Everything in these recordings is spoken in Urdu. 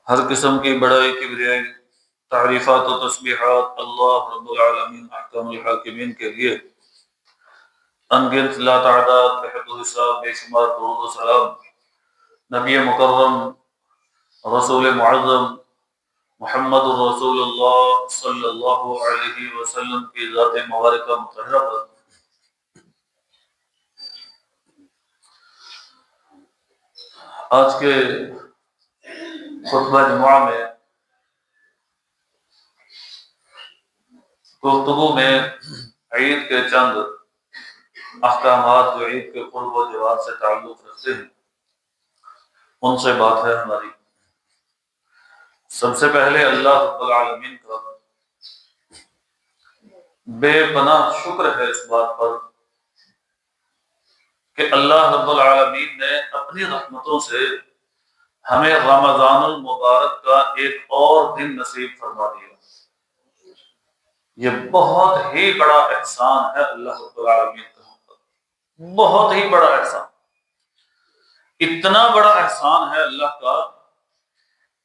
ہر قسم کی بڑائی کبریائی تعریفات و تسبیحات اللہ رب العالمین احکم الحاکمین کے لیے انگنت لا تعداد بحد و حساب بے شمار درود و سلام نبی مکرم رسول معظم محمد الرسول اللہ صلی اللہ علیہ وسلم کی ذات مبارکہ مطہرہ پر آج کے خطبہ جمعہ میں گفتگو میں عید کے چند احکامات جو عید کے قرب و جوار سے تعلق رکھتے ہیں ان سے بات ہے ہماری۔ سب سے پہلے اللہ رب العالمین کا بے پناہ شکر ہے اس بات پر کہ اللہ رب العالمین نے اپنی رحمتوں سے ہمیں رمضان المبارک کا ایک اور دن نصیب فرما دیا۔ یہ بہت ہی بڑا احسان ہے اللہ رب العالمین کا، بہت ہی بڑا احسان۔ اتنا بڑا احسان ہے اللہ کا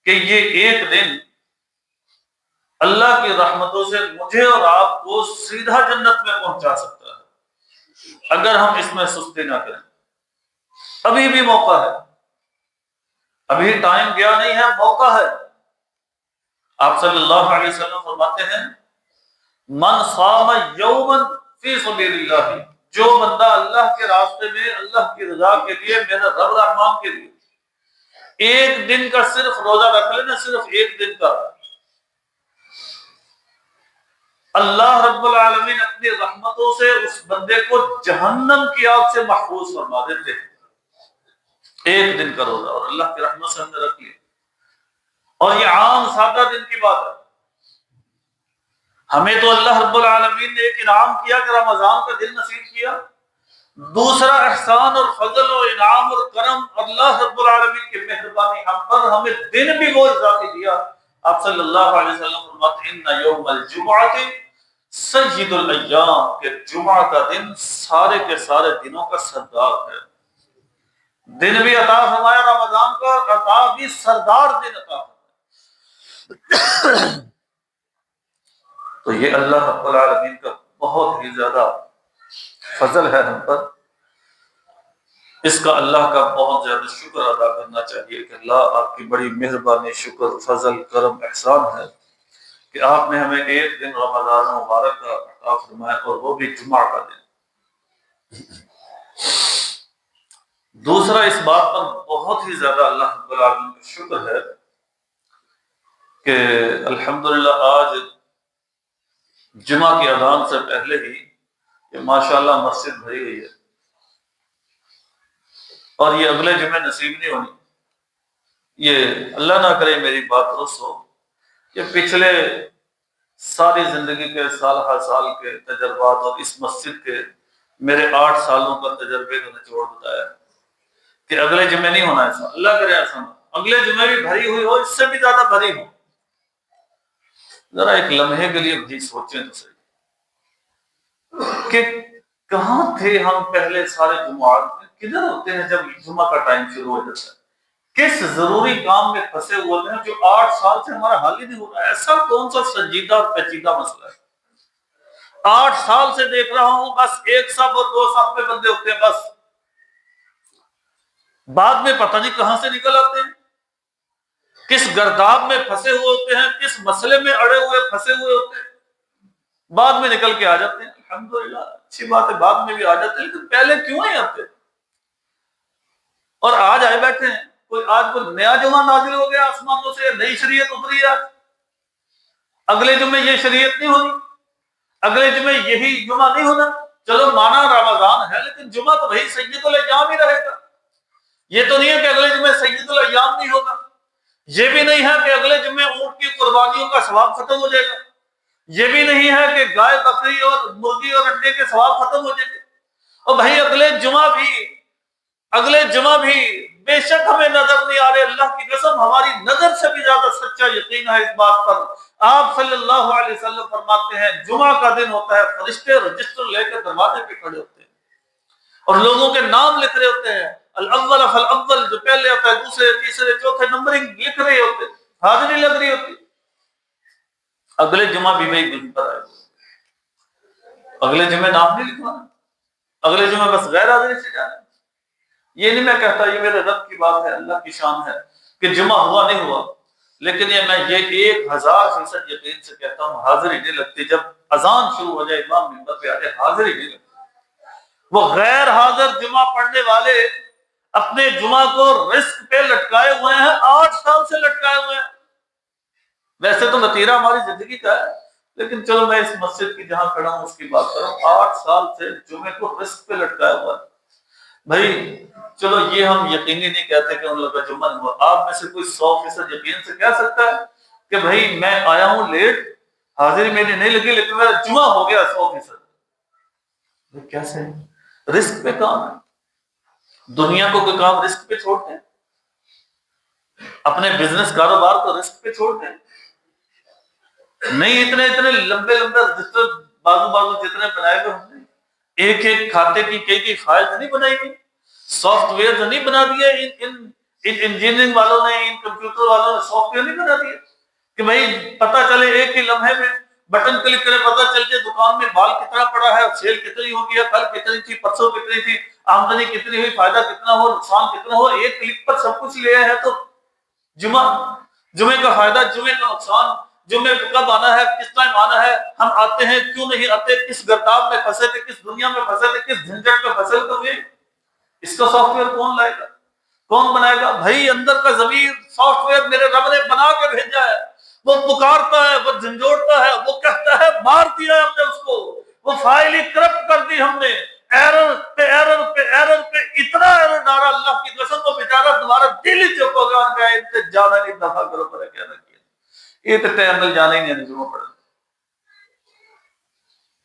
کہ یہ ایک دن اللہ کی رحمتوں سے مجھے اور آپ کو سیدھا جنت میں پہنچا سکتا ہے اگر ہم اس میں سستی نہ کریں۔ ابھی بھی موقع ہے، ابھی ٹائم گیا نہیں ہے، موقع ہے۔ آپ صلی اللہ علیہ وسلم فرماتے ہیں من صام یوما فی سبیل اللہ، جو بندہ اللہ کے راستے میں اللہ کی رضا کے لیے، میرے رب رحمان کے لیے ایک دن کا صرف روزہ رکھ لینا، صرف ایک دن کا، اللہ رب العالمین اپنی رحمتوں سے اس بندے کو جہنم کی آگ سے محفوظ فرما دیتے ہیں۔ ایک دن کا روزہ، اور اللہ کی رحمت سے ہم نے رکھ لیا، اور یہ عام سادہ دن کی بات ہے۔ ہمیں تو اللہ رب العالمین نے ایک انعام کیا کہ رمضان کا دن نصیب کیا، دوسرا احسان اور فضل اور انعام اور کرم اللہ رب العالمین کی مہربانی ہم پر، ہمیں دن بھی وہ اضافی دیا۔ آپ صلی اللہ علیہ وسلم فرماتے ہیں ان یوم الجمعۃ سید الایام، کہ جمعہ کا دن سارے کے سارے دنوں کا سردار ہے۔ دن بھی عطا فرمایا رمضان کا، عطا بھی سردار دن عطا فرمایا۔ تو یہ اللہ رب العالمین کا بہت ہی زیادہ فضل ہے ہم پر، اس کا اللہ کا بہت زیادہ شکر ادا کرنا چاہیے کہ اللہ آپ کی بڑی مہربانی، شکر، فضل، کرم، احسان ہے کہ آپ نے ہمیں ایک دن رمضان مبارک کا عطا فرمایا، اور وہ بھی جمعہ کا دن۔ دوسرا اس بات پر بہت ہی زیادہ اللہ رب العالمین کا شکر ہے کہ الحمدللہ آج جمعہ کی اذان سے پہلے ہی یہ ماشاءاللہ مسجد بھری ہوئی ہے، اور یہ اگلے جمعے نصیب نہیں ہونی۔ یہ اللہ نہ کرے میری بات درست ہو، یہ پچھلے ساری زندگی کے سال ہر سال کے تجربات اور اس مسجد کے میرے 8 سالوں کا تجربے کا نچوڑ بتایا کہ اگلے جمعے نہیں ہونا ایسا، اللہ کرے ایسا نہ، اگلے جمعے بھی بھری ہوئی ہو، اس سے بھی زیادہ بھری ہو۔ ذرا ایک لمحے کے لیے بھی سوچیں تو صحیح کہ کہاں تھے ہم پہلے سارے جمعات میں، کدھر ہوتے ہیں جب جمعہ کا ٹائم شروع ہو جاتا ہے، کس ضروری کام میں پھنسے ہوئے ہیں جو 8 سال سے ہمارا حل ہی نہیں ہو رہا ہے۔ ایسا کون سا سنجیدہ اور پیچیدہ مسئلہ ہے؟ 8 سال سے دیکھ رہا ہوں، بس ایک صف اور 2 صف میں بندے ہوتے ہیں، بس بعد میں پتہ نہیں کہاں سے نکل آتے ہیں، کس گرداب میں پھنسے ہوئے ہوتے ہیں، کس مسئلے میں اڑے ہوئے پھنسے ہوئے ہوتے ہیں، بعد میں نکل کے آ جاتے ہیں۔ الحمدللہ اچھی بات ہے، بعد میں بھی آ جاتے ہیں، لیکن پہلے کیوں نہیں آتے؟ اور آج آئے بیٹھے ہیں، آج کوئی نیا جمعہ نازل ہو گیا آسمانوں سے، نئی شریعت اتری ہے، اگلے جمعے یہ شریعت نہیں ہونی، اگلے جمعے یہی جمعہ نہیں ہونا۔ چلو مانا رمضان ہے، لیکن جمعہ تو وہی سید الایام ہی رہے گا۔ یہ تو نہیں ہے کہ اگلے جمعے سید الایام نہیں ہوگا، یہ بھی نہیں ہے کہ اگلے جمعے اونٹ کی قربانیوں کا ثواب ختم ہو جائے گا، یہ بھی نہیں ہے کہ گائے بکری اور مرغی اور انڈے کے ثواب ختم ہو جائیں گے۔ اور بھائی اگلے جمعہ بھی بے شک ہمیں نظر نہیں آ رہے، اللہ کی قسم ہماری نظر سے بھی زیادہ سچا یقین ہے اس بات پر۔ آپ صلی اللہ علیہ وسلم فرماتے ہیں جمعہ کا دن ہوتا ہے، فرشتے رجسٹر لے کے دروازے پہ کھڑے ہوتے ہیں اور لوگوں کے نام لکھ رہے ہوتے ہیں، الاول فالاول، جو پہلے ہوتا ہے، دوسرے، تیسرے، چوتھے، نمبرنگ لکھ رہے ہوتے ہیں۔ حاضری لگ رہی ہوتی، اگلے جمعہ بھی وہی دن پر آئے، اگلے جمعے نام نہیں لکھوانا، اگلے جمعے بس غیر حاضری سے جانا۔ یہ نہیں میں کہتا، یہ میرے رب کی بات ہے، اللہ کی شان ہے کہ جمعہ ہوا نہیں ہوا، لیکن میں یہ 1000% یقین سے کہتا ہوں حاضری نہیں لگتی۔ جب اذان شروع ہو جائے امام منبر پہ آتے حاضری نہیں لگتی۔ وہ غیر حاضر جمعہ پڑھنے والے اپنے جمعہ کو رزق پہ لٹکائے ہوئے ہیں، 8 سال سے لٹکائے ہوئے ہیں۔ ویسے تو نتیرہ ہماری زندگی کا ہے، لیکن چلو میں اس مسجد کی جہاں کھڑا ہوں اس کی بات کروں، 8 سال سے جمعے کو رزق پہ لٹکایا ہوا ہے۔ بھائی چلو یہ ہم یقینی نہیں کہتے کہ ان لوگوں کا جمعہ نہیں ہوا، آپ میں سے کوئی 100% یقین سے کہہ سکتا ہے کہ بھائی میں آیا ہوں لیٹ، حاضری میری نہیں لگی لیکن میرا جمعہ ہو گیا 100%؟ کیسے؟ رزق پہ کام ہے۔ دنیا کو کوئی کام رزق پہ چھوڑتے ہیں؟ اپنے بزنس کاروبار کو رزق پہ چھوڑتے ہیں؟ نہیں، اتنے لمبے رجسٹر بازو جتنے بنائے ہوئے ہم نے، ایک ایک کھاتے کی کئی فائل نہیں بنائی گئی، سافٹ ویئر تو نہیں بنا دیے ان انجینئرنگ والوں نے، ان کمپیوٹر والوں نے سافٹ ویئر نہیں بنا دیے کہ بھائی پتہ چلے ایک ہی لمحے میں بٹن کلک کرے پتہ چل جائے دکان میں مال کتنا پڑا ہے، سیل کتنی ہوگی ہے، کل کتنی تھی، پرسوں کتنی تھی، آمدنی کتنی ہوئی، فائدہ کتنا ہو، نقصان کتنا ہو، ایک کلک پر سب کچھ لیا ہے۔ تو جمعے کا فائدہ، جمعے کا نقصان، جمعے کو کب آنا ہے، کس ٹائم آنا ہے، ہم آتے ہیں کیوں نہیں آتے، کس گرداب میں پھنسے تھے، کس دنیا میں پھنسے تھے، کس جھنجٹ میں پھنسے ہوئے، اس کا سافٹ ویئر کون لائے گا، کون بنائے گا؟ بھائی اندر کا ضمیر سافٹ ویئر میرے رب نے بنا کے بھیجا ہے، وہ پکارتا ہے، وہ جھنجھوڑتا ہے، وہ کہتا ہے مار دیا ہم نے اس کو، وہ فائل ہی کرپٹ کر دی ہم نے، ایرر پہ ایرر پہ ایرر پہ اتنا ایرر ڈالا، اللہ کی قسم کو بیچارہ تمہارا دل ہی چپ ہو گیا، کہ ان سے جانا نہیں دفعہ کرو پر کیا نہ کیا، یہ تو اندر جانا ہی نہیں جمع پڑا۔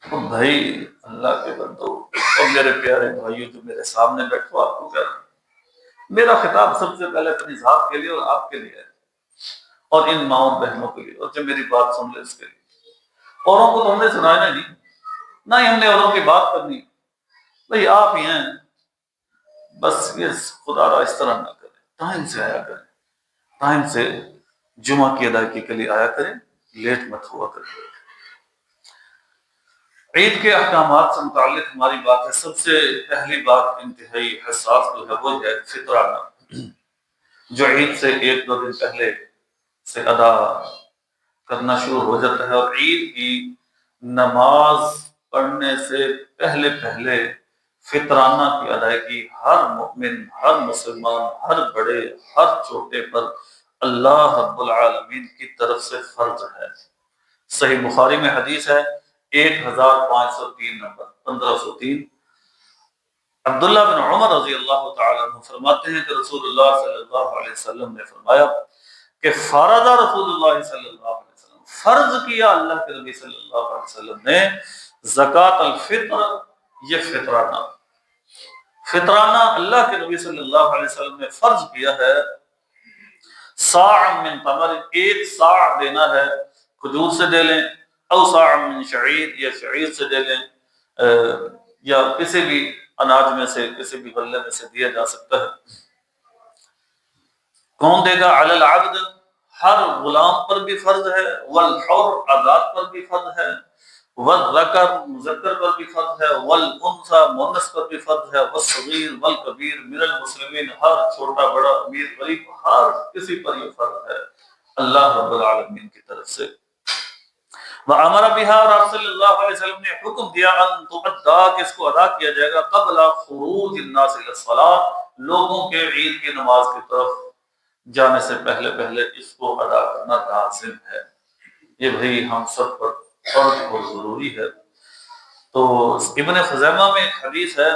تو بھائی اللہ کے بندو اور میرے پیارے بھائیو جو میرے سامنے بیٹھو، آپ کو کہہ رہا ہوں، میرا خطاب سب سے پہلے اپنی ذات کے لیے اور آپ کے لیے ہے، اور ان ماؤں بہنوں کے لیے، اور جو میری بات سن لے اس کے لیے۔ اوروں کو تو ہم نے سنانا نہیں، نہ ہی ہم نے اوروں کی بات کرنی، بھائی آپ ہی ہیں، بس یہ خدا را اس طرح نہ کریں، ٹائم سے آیا کریں، ٹائم سے جمعہ کی ادائیگی کے لیے آیا کریں، لیٹ مت ہوا کریں۔ عید کے احکامات سے متعلق ہماری بات ہے، سب سے پہلی بات انتہائی حساس جو ہے وہ ہے فطرانہ، جو عید سے 1-2 دن پہلے سے ادا کرنا شروع ہو جاتا ہے، اور عید کی نماز پڑھنے سے پہلے فطرانہ کی ادائیگی ہر مومن، ہر مسلمان، ہر بڑے، ہر چھوٹے پر اللہ رب العالمین کی طرف سے فرض ہے۔ صحیح بخاری میں حدیث ہے 1503 نمبر 1503، عبداللہ بن عمر رضی اللہ تعالیٰ عنہ فرماتے ہیں کہ رسول اللہ صلی اللہ علیہ وسلم نے فرمایا کہ فرض رسول اللہ صلی اللہ علیہ وسلم، فرض کیا اللہ کے نبی صلی اللہ علیہ وسلم نے زکوٰۃ الفطر، یہ فطرانہ اللہ کے نبی صلی اللہ علیہ وسلم نے فرض کیا ہے، صاع من تمر، 1 صاع دینا ہے، کھجور سے دے لیں، او صاع من شعیر، یا شعیر سے دے لیں، یا کسی بھی اناج میں سے، کسی بھی غلے میں سے دیا جا سکتا ہے۔ کون دے گا؟ علی العبد، ہر غلام پر بھی فرض ہے، والحر، آزاد پر بھی فرض ہے، والذکر، مذکر پر بھی فرض ہے، والانثی، مؤنث پر بھی فرض ہے، والصغیر والکبیر من المسلمین، ہر چھوٹا بڑا امیر غریب ہر کسی پر یہ فرض ہے اللہ رب العالمین کی طرف سے۔ وَأَمَرَ بِهَا، اور آپ صلی اللہ علیہ وسلم نے حکم دیا ان تؤدّا، کہ اس کو ادا کیا جائے گا، قبل خروج الناس الى الصلاۃ، لوگوں کے عید کی نماز کی طرف جانے سے پہلے اس کو ادا کرنا لازم ہے۔ یہ بھئی ہم سب پر فرض اور ضروری ہے۔ تو ابن خزیمہ میں ایک حدیث ہے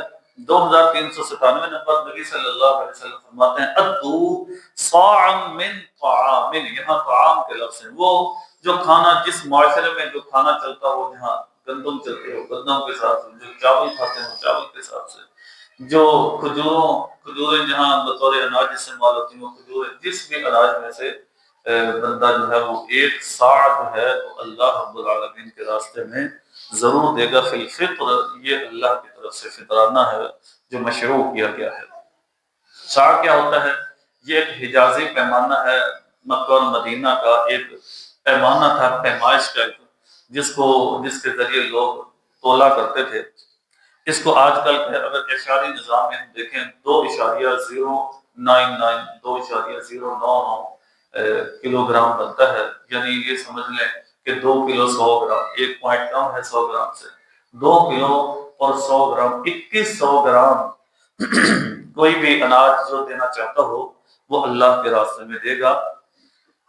2397 نمبر، نبی صلی اللہ علیہ وسلم فرماتے ہیں ادو صاعا من طعام، یہاں طعام کے لفظ ہیں، وہ جو کھانا، جس معاشرے میں جو کھانا چلتا ہو، جہاں گندم چلتے ہو گندم کے ساتھ، جو چاول کھاتے ہیں چاول کے ساتھ سے، جو کھجوریں جہاں بطور اناج استعمال ہوتی ہیں، وہ کھجوریں، جس بھی اناج میں سے بندہ جو ہے وہ 1 صاع جو ہے وہ اللہ رب العالمین کے راستے میں ضرور دے گا۔ فی الفطر، یہ اللہ کی طرف سے فطرانہ ہے جو مشروع کیا گیا ہے۔ صاع کیا ہوتا ہے؟ یہ ایک حجازی پیمانہ ہے، مکہ اور مدینہ کا ایک پیمانہ تھا، پیمائش کا، جس کے ذریعے لوگ تولا کرتے تھے۔ اس کو آج کل کے اگر اشاری نظام میں ہم دیکھیں 2.099 کلو گرام بنتا ہے، یعنی یہ سمجھ لیں کہ 2 کلو 100 گرام، 1 پوائنٹ کم ہے 100 گرام سے، 2 کلو اور 100 گرام 2100 گرام کوئی بھی اناج جو دینا چاہتا ہو وہ اللہ کے راستے میں دے گا۔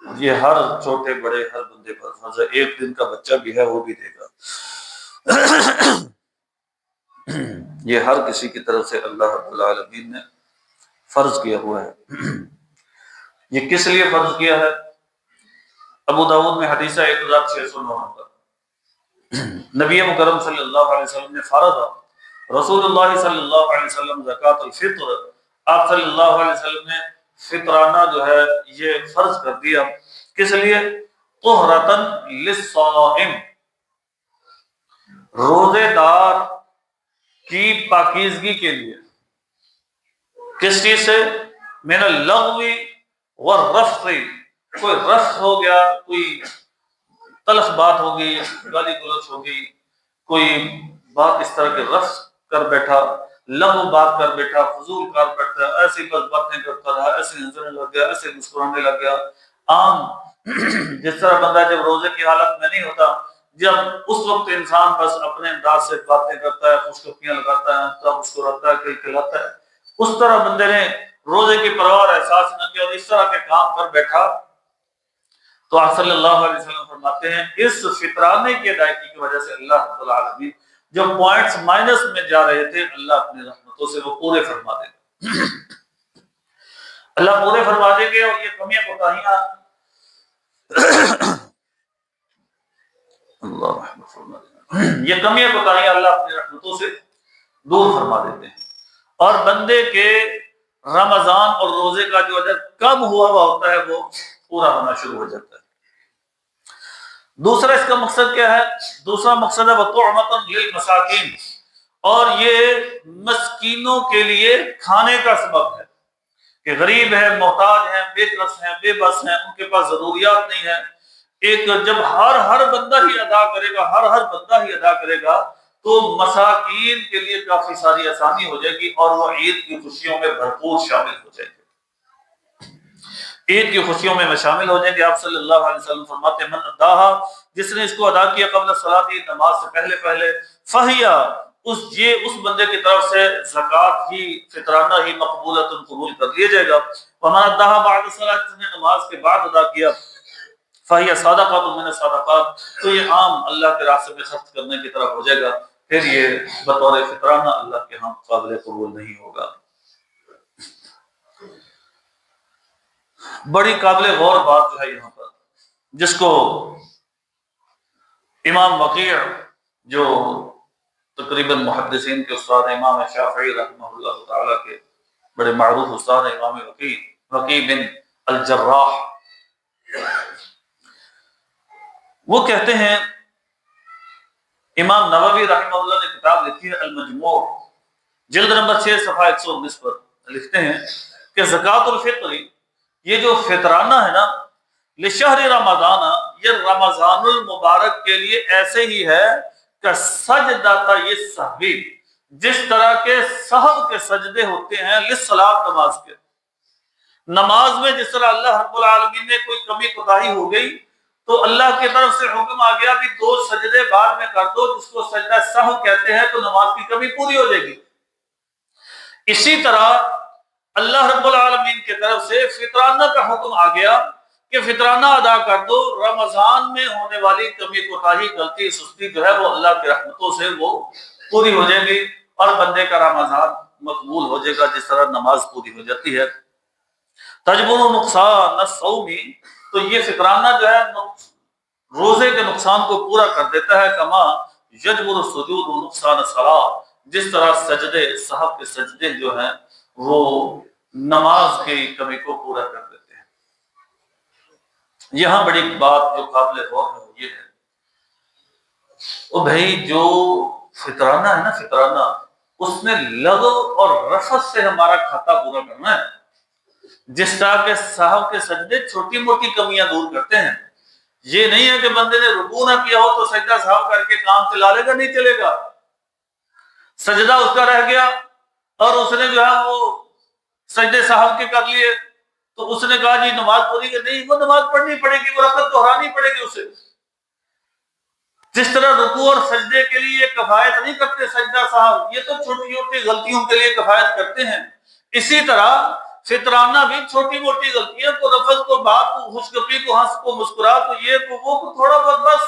یہ ہر چھوٹے بڑے ہر بندے پر فرض ہے، ایک دن کا بچہ بھی ہے وہ بھی دے گا۔ یہ ہر کسی کی طرف سے اللہ رب العالمین نے فرض کیا ہوا ہے۔ یہ کس لیے فرض کیا ہے؟ ابو داؤد میں حدیث ہے 1609 نبی مکرم صلی اللہ علیہ وسلم نے فرض رسول اللہ صلی اللہ علیہ وسلم زکوٰۃ الفطر، آپ صلی اللہ علیہ وسلم نے فطرانہ جو ہے یہ فرض کر دیا، کس لیے؟ طہرۃ للصائم، روزے دار کی پاکیزگی کے لیے۔ کس چیز سے؟ من اللغو والرفث، کوئی رفث ہو گیا، کوئی تلخ بات ہو گئی، گالی گلوچ ہو گئی، کوئی بات اس طرح کے رفث کر بیٹھا، لغو بات کر بیٹھا، فضول کر بیٹھا، ایسی بس باتیں کرتا رہا، ایسے ہنسنے لگ گیا، ایسے مسکرانے لگ گیا۔ عام جس طرح بندہ جب روزے کی حالت میں نہیں ہوتا، جب اس وقت انسان بس اپنے انداز سے باتیں کرتا ہے، خوشگپیاں لگاتا ہے، تب مسکراتا ہے، کھلکھلاتا ہے، اس طرح بندے نے روزے کی پرواہ احساس نہ کیا اور اس طرح کے کام کر بیٹھا، تو آپ صلی اللہ علیہ وسلم فرماتے ہیں اس فطرانے کی ادائیگی کی وجہ سے اللہ رب العالمین جو پوائنٹس مائنس میں جا رہے تھے، اللہ اپنی رحمتوں سے وہ پورے فرما دیں گے، اللہ پورے فرما دیں گے، اور یہ کمیاں کوتاہیاں یہ کمیاں کوتاہیاں اللہ اپنی رحمتوں سے دور فرما دیتے ہیں، اور بندے کے رمضان اور روزے کا جو اجر کم ہوا ہوا ہوتا ہے وہ پورا ہونا شروع ہو جاتا ہے۔ دوسرا اس کا مقصد کیا ہے؟ دوسرا مقصد ہے وَطُعْمَةً لِلْمَسَاكِينِ، اور یہ مسکینوں کے لیے کھانے کا سبب ہے، کہ غریب ہیں، محتاج ہیں، بے کس ہیں، بے بس ہیں، ان کے پاس ضروریات نہیں ہیں۔ ایک جب ہر بندہ ہی ادا کرے گا، ہر بندہ ہی ادا کرے گا، تو مساکین کے لیے کافی ساری آسانی ہو جائے گی، اور وہ عید کی خوشیوں میں بھرپور شامل ہو جائے گی، عید کی خوشیوں میں شامل ہو جائیں گے۔ آپ صلی اللہ علیہ وسلم فرماتے ہیں من اداہا، جس نے اس کو ادا کیا قبل الصلاۃ، نماز سے پہلے فہیا، اس بندے کی طرف سے زکوٰۃ ہی، فطرانہ ہی مقبولۃ، قبول کر لیا جائے گا۔ ومن اداہا بعد الصلاۃ، جس نے نماز کے بعد ادا کیا فہیا صدقۃ من الصدقات، تو یہ عام اللہ کے راستے میں خرچ کرنے کی طرف ہو جائے گا، پھر یہ بطور فطرانہ اللہ کے ہاں قابل قبول نہیں ہوگا۔ بڑی قابل غور بات جو ہے یہاں پر، جس کو امام وقیع جو تقریباً محدثین کے استاد ہیں، امام شافعی رحمہ اللہ تعالیٰ کے بڑے معروف استاد ہیں، امام وقیع بن الجراح، وہ کہتے ہیں، امام نووی رحمہ اللہ نے کتاب لکھی ہے المجموع، جلد نمبر 6 صفحہ 119 پر لکھتے ہیں کہ زکوٰۃ الفطر، یہ جو فطرانہ ہے نا، لشہر رمضان، یہ رمضان المبارک کے لیے ایسے ہی ہے کہ سجدہ یہ سہوی، جس طرح کے سہو کے سجدے ہوتے ہیں للصلاۃ، نماز کے، نماز میں جس طرح اللہ رب العالمین نے کوئی کمی کوتاہی ہو گئی تو اللہ کی طرف سے حکم آ گیا بھی 2 سجدے بعد میں کر دو، جس کو سجدہ سہو کہتے ہیں، تو نماز کی کمی پوری ہو جائے گی۔ اسی طرح اللہ رب العالمین کی طرف سے فطرانہ کا حکم آ گیا کہ فطرانہ ادا کر دو، رمضان میں ہونے والی کمی کوتاہی، غلطی، سستی جو ہے وہ اللہ کی رحمتوں سے وہ پوری ہو جائے گی، اور بندے کا رمضان مقبول ہو جائے گا، جس طرح نماز پوری ہو جاتی ہے۔ تجبر نقصان الصوم، تو یہ فطرانہ جو ہے روزے کے نقصان کو پورا کر دیتا ہے، کما یجبر السجود نقصان الصلاۃ، جس طرح سجدے، صحب کے سجدے جو ہیں وہ نماز کی کمی کو پورا کر دیتے ہیں۔ یہاں بڑی بات جو قابل غور ہے وہ یہ ہے، او بھائی جو فطرانہ ہے نا، فطرانہ، اس میں لغو اور رفث سے ہمارا کھاتا پورا کرنا ہے، جس طرح کے صاحب کے سجدے چھوٹی موٹی کمیاں دور کرتے ہیں. یہ نہیں ہے کہ بندے نے رکوع نہ کیا ہو تو سجدہ صاحب کر کے کام چلا لے گا، نہیں چلے گا. سجدہ اس کا رہ گیا اور اس نے جو ہے وہ سجدے صاحب کے کر لیے تو اس نے کہا جی نماز پوری کر. نہیں، وہ نماز پڑھنی پڑے گی، وہ رکعت دہرانی پڑے گی اسے. جس طرح رکوع اور سجدے کے لیے کفایت نہیں کرتے سجدہ صاحب، یہ تو چھوٹی چھوٹی غلطیوں کے لیے کفایت کرتے ہیں. اسی طرح فطرانہ بھی چھوٹی موٹی غلطیاں کو، لفظ کو، بات کو، خوشگپی کو، ہنس کو، مسکرا کو، یہ کو وہ کو، تھوڑا بہت بس.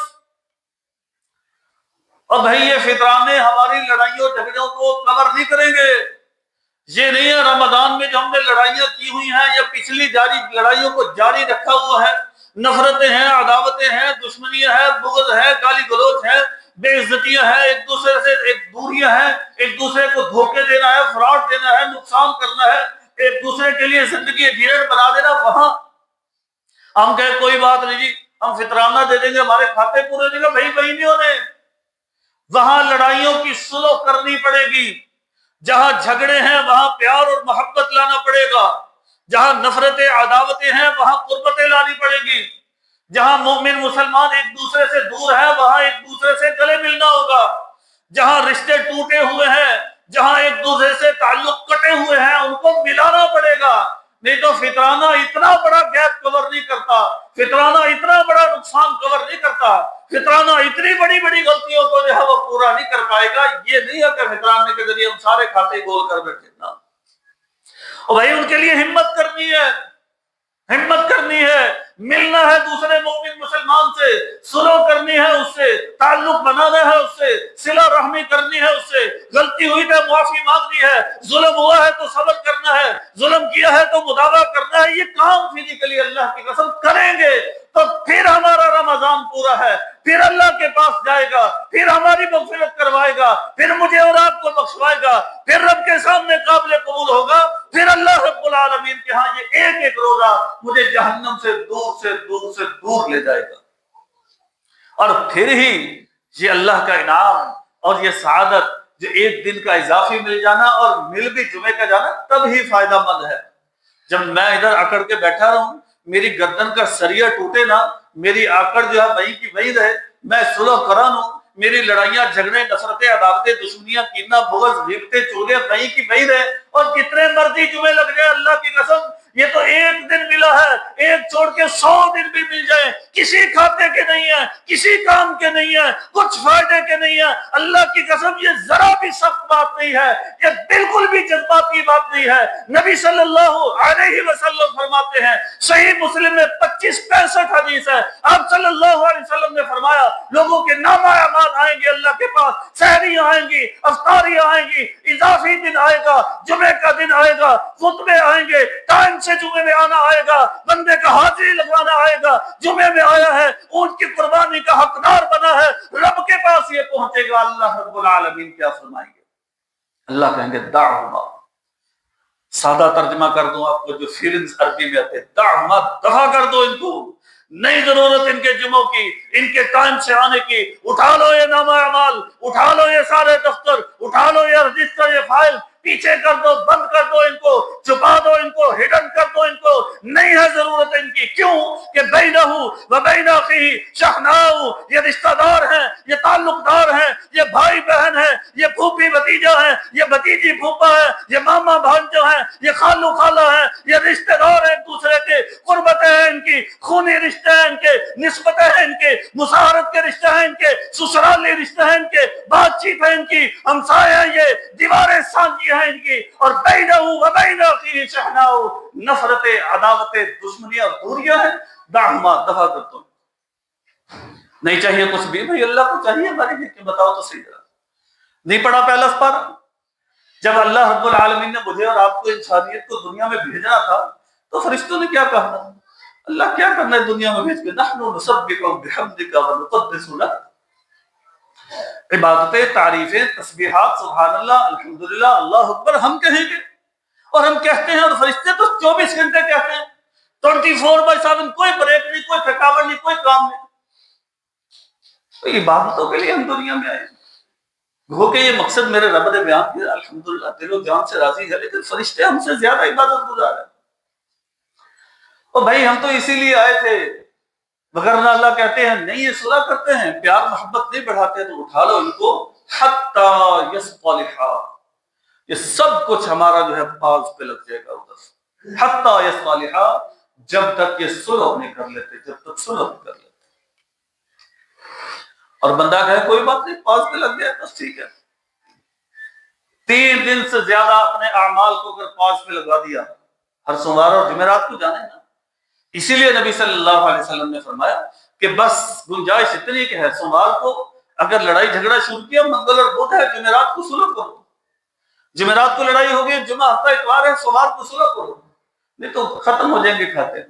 اور بھائی یہ فطرانے ہماری لڑائیوں جھگڑوں کو کور نہیں کریں گے. یہ نہیں ہے رمضان میں جو ہم نے لڑائیاں کی ہوئی ہیں یا پچھلی جاری لڑائیوں کو جاری رکھا ہوا ہے، نفرتیں ہیں، عداوتیں ہیں، دشمنیاں ہیں، بغض ہے، گالی گلوچ ہے، بے عزتیاں ہیں، ایک دوسرے سے ایک دوریاں ہیں، ایک دوسرے کو دھوکے دینا ہے، فراڈ دینا ہے، نقصان کرنا ہے، ایک دوسرے کے لیے زندگی جیرٹ بنا دینا. وہاں ہم کہے کوئی بات نہیں جی ہم فطرانہ دے دیں گے ہمارے کھاتے پورے دیں گے، بھائی وہی نہیں ہونے. وہاں لڑائیوں کی صلح کرنی پڑے گی. جہاں جھگڑے ہیں وہاں پیار اور محبت لانا پڑے گا. جہاں نفرتیں عداوتیں ہیں وہاں قربتیں لانی پڑے گی. جہاں مومن مسلمان ایک دوسرے سے دور ہیں وہاں ایک دوسرے سے گلے ملنا ہوگا. جہاں رشتے ٹوٹے ہوئے ہیں، جہاں ایک دوسرے سے تعلق کٹے ہوئے ہیں، ان کو ملانا پڑے گا. نہیں تو فطرانہ اتنا بڑا گیپ کور نہیں کرتا، فطرانہ اتنا بڑا نقصان کور نہیں کرتا، فطرانہ اتنی بڑی بڑی غلطیوں کو جو ہے وہ پورا نہیں کر پائے گا. یہ نہیں ہے کہ فطرانے کے ذریعے ہم سارے کھاتے گول کر بیٹھے نا. اور بھائی ان کے لیے ہمت کرنی ہے، ہمت کرنی ہے، ملنا ہے دوسرے مومن مسلمان سے، صلح کرنی ہے، اس سے تعلق بنانا ہے، اس سے صلہ رحمی کرنی ہے، اس سے غلطی ہوئی تو معافی مانگنی ہے، ظلم ہوا ہے تو صبر کرنا ہے، ظلم کیا ہے تو مداوع کرنا ہے. یہ کام فزیکلی اللہ کی قسم کریں گے تو پھر ہمارا رمضان پورا ہے، پھر اللہ کے پاس جائے گا، پھر ہماری مغفرت کروائے گا، پھر مجھے اور آپ کو بخشوائے گا، پھر رب کے سامنے قابل قبول ہوگا. پھر اللہ رب العالمین کے ہاں یہ ایک ایک روزہ مجھے جہنم سے دور سے دور سے دور لے جائے گا. اور پھر ہی یہ اللہ کا انعام اور یہ سعادت جو ایک دن کا اضافی مل جانا اور مل بھی جمعے کا جانا تب ہی فائدہ مند ہے. جب میں ادھر اکڑ کے بیٹھا رہوں، میری گردن کا سریا ٹوٹے نہ، میری آکڑ جو ہے وہیں کی وہیں رہے، میں صلح کرا ہوں، میری لڑائیاں جھگڑے نفرتیں عداوتیں دشمنیاں کینہ بغض غیبتیں چغلیاں وہیں کی وہیں رہے، اور کتنے مرضی جمعے لگ جائے اللہ کی قسم یہ تو ایک دن ملا ہے، ایک چھوڑ کے 100 دن بھی مل جائے کسی کھاتے کے نہیں ہے، کسی کام کے نہیں ہے، کچھ فائدے کے نہیں ہے. اللہ کی قسم یہ ذرا بھی سخت بات نہیں ہے، یہ بالکل بھی جذباتی بات نہیں ہے. نبی صلی اللہ علیہ وسلم فرماتے ہیں، صحیح مسلم میں 25-65 حدیث ہے، آپ صلی اللہ علیہ وسلم نے فرمایا لوگوں کے نامہ اعمال آئیں گے اللہ کے پاس، سحریاں آئیں گی، افطاریاں آئیں گی، اضافی دن آئے گا، جمعے کا دن آئے گا، خطبے آئیں گے، ٹائم سے جمعے میں آنا آئے گا، بندے کا حاضری لگوانا آئے گا، جمعے میں آیا ہے اونٹ کی قربانی کا حقدار بنا ہے، رب کے پاس یہ پہنچے گا. اللہ رب العالمین کیا فرمائیں گے؟ اللہ کہیں گے دعہما، سادہ ترجمہ کر دوں آپ کو جو فیلنگز عربی میں آتے ہیں، دعہما دفع کر دو ان کو، نہیں ضرورت ان کے جمعوں کی، ان کے ٹائم سے آنے کی. اٹھا لو یہ نامہ اعمال، اٹھا لو یہ سارے دفتر، اٹھا لو یہ رجسٹر، یہ فائل، پیچھے کر دو، بند کر دو ان کو، چھپا دو ان کو، ہڈن کر دو ان کو، نہیں ہے ضرورت ان کی. کیوں کہ بینہ و بین اخیہ شحناء، یہ رشتہ دار ہیں، یہ تعلق دار ہیں، یہ بھائی بہن ہیں، یہ پھوپھی بھتیجا ہیں، یہ بھتیجی پھوپا ہے، یہ ماما بھانجو ہیں، یہ خالو خالہ ہیں، یہ رشتہ دار ہیں ایک دوسرے کے، قربتیں ہیں ان کی، خونی رشتے ہیں ان کے، نسبتیں ہیں ان کے، مساہرت کے رشتے ہیں ان کے، سسرالی رشتے ہیں ان کے، بات چیت ہے ان کی، ہمسائے ہیں یہ، دیواریں سانجی ہیں ان کی. اور بینہ و بین اخیہ شحناء، نفرتیں عداوتیں دشمنیاں دوریاں ہیں، دعہما دفع کر دو. نہیں چاہیے کچھ بھی، بھائی اللہ کو چاہیے ہماری لیے کہ بتاؤ تو صحیح ذرا. نہیں پڑھا پہلا سپارہ؟ جب اللہ رب العالمین نے مجھے اور آپ کو انسانیت کو دنیا میں بھیجنا تھا تو فرشتوں نے کیا کہا؟ اللہ کیا کرنا ہے دنیا میں بھیج کے؟ نحن نسبح بحمدک ونقدس لک. عبادتیں، تعریفیں، تسبیحات، سبحان اللہ، الحمدللہ، اللہ اکبر ہم کہیں گے اور ہم کہتے ہیں، اور فرشتے تو 24 گھنٹے کہتے ہیں، 24/7، کوئی بریک نہیں، کوئی تھکاوٹ نہیں، کوئی کام نہیں. تو عبادتوں کے لیے ہم دنیا میں آئے. ہو کہ یہ مقصد میرے رب نے بیان کیا، الحمدللہ دل و جان سے راضی ہے، لیکن فرشتے ہم سے زیادہ عبادت گزار ہیں. اور بھائی ہم تو اسی لیے آئے تھے، وگرنہ اللہ کہتے ہیں نہیں، یہ صلح کرتے ہیں، پیار محبت نہیں بڑھاتے، تو اٹھا لو ان کو، حتی یصطلحا، یہ سب کچھ ہمارا جو ہے پاز پہ لگ جائے گا ادھر سے، حتی یصطلحا، جب تک یہ صلح نہیں کر لیتے، جب تک صلح نہیں کر لیتے۔ اور بندہ کہے کوئی بات نہیں، پاز پہ لگ گیا بس ٹھیک ہے، 3 دن سے زیادہ اپنے اعمال کو اگر پاز پہ لگا دیا، ہر سوموار اور جمعرات کو جانے نا، اسی لیے نبی صلی اللہ علیہ وسلم نے فرمایا کہ بس گنجائش اتنی کہ ہے، سوموار کو اگر لڑائی جھگڑا شروع کیا، منگل اور بدھ ہے، جمعرات کو صلح کرو، جمعرات کو لڑائی ہوگی، جمعہ ہفتہ اتوار ہے، سوموار کو صلح کرو، نہیں تو ختم ہو جائیں گے کھاتے۔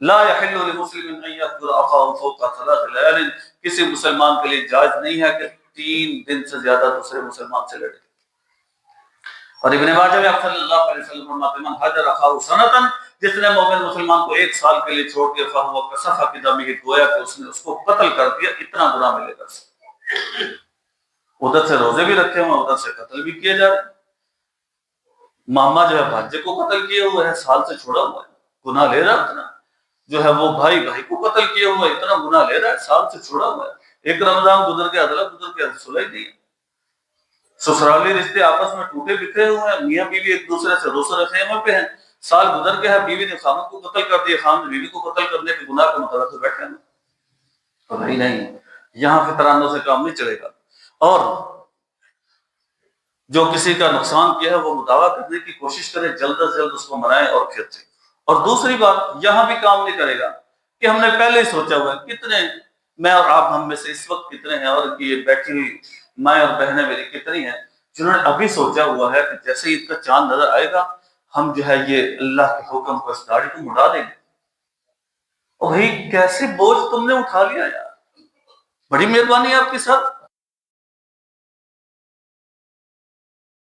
لا يحل لمسلم ان يهجر اخاه فوق 3 ليال، کسی مسلمان کے لیے جائز نہیں ہے کہ 3 دن سے زیادہ دوسرے مسلمان سے لڑے۔ اور ابن ماجہ میں آپ صلی اللہ علیہ وسلم فرماتے ہیں من حجر اخاه سنتا، جس نے مومن مسلمان کو 1 سال کے لیے چھوڑ کے، فهو كسفك دمه، گویا کہ اس نے اس کو قتل کر دیا، اتنا گناہ ملے گا۔ ادھر سے روزے بھی رکھے ہوئے، ادھر سے قتل بھی کیے جا رہے ہیں، ماما جو ہے بھانجے کو قتل کیے ہوئے ہے، سال سے چھوڑا ہوا ہے، گناہ لے رہا ہے اتنا، جو ہے وہ بھائی بھائی کو قتل کیے ہوئے اتنا گناہ لے رہا ہے، سال سے چھوڑا ہوا ہے، ایک رمضان گزر کے عدالت گزر کے صلح ہی نہیں ہے، سسرالی رشتے آپس میں ٹوٹے بکھرے ہوئے ہیں، میاں بیوی ایک دوسرے سے روسر خیمے پہ ہیں، سال گزر کے ہے، بیوی نے خامد کو قتل کر دیا، خامد نے بیوی کو قتل کرنے کے گناہ کے مترادف بیٹھے ہیں، تو نہیں، یہاں فطرانوں سے کام نہیں چلے گا، اور جو کسی کا نقصان کیا ہے وہ مداوع کرنے کی کوشش کرے، جلد از جلد اس کو منائے اور کھینچے۔ اور دوسری بات یہاں بھی کام نہیں کرے گا کہ ہم نے پہلے ہی سوچا ہوا ہے، کتنے میں اور آپ ہم میں سے اس وقت کتنے ہیں، اور یہ بیٹھی ہوئی مائیں اور بہنیں میری کتنی ہیں جنہوں نے ابھی سوچا ہوا ہے کہ جیسے ہی اس کا چاند نظر آئے گا ہم جو ہے یہ اللہ کے حکم کو اس داڑھی کو مڑا دیں گے۔ اور بھائی کیسے بوجھ تم نے اٹھا لیا یار، بڑی مہربانی ہے آپ کے ساتھ،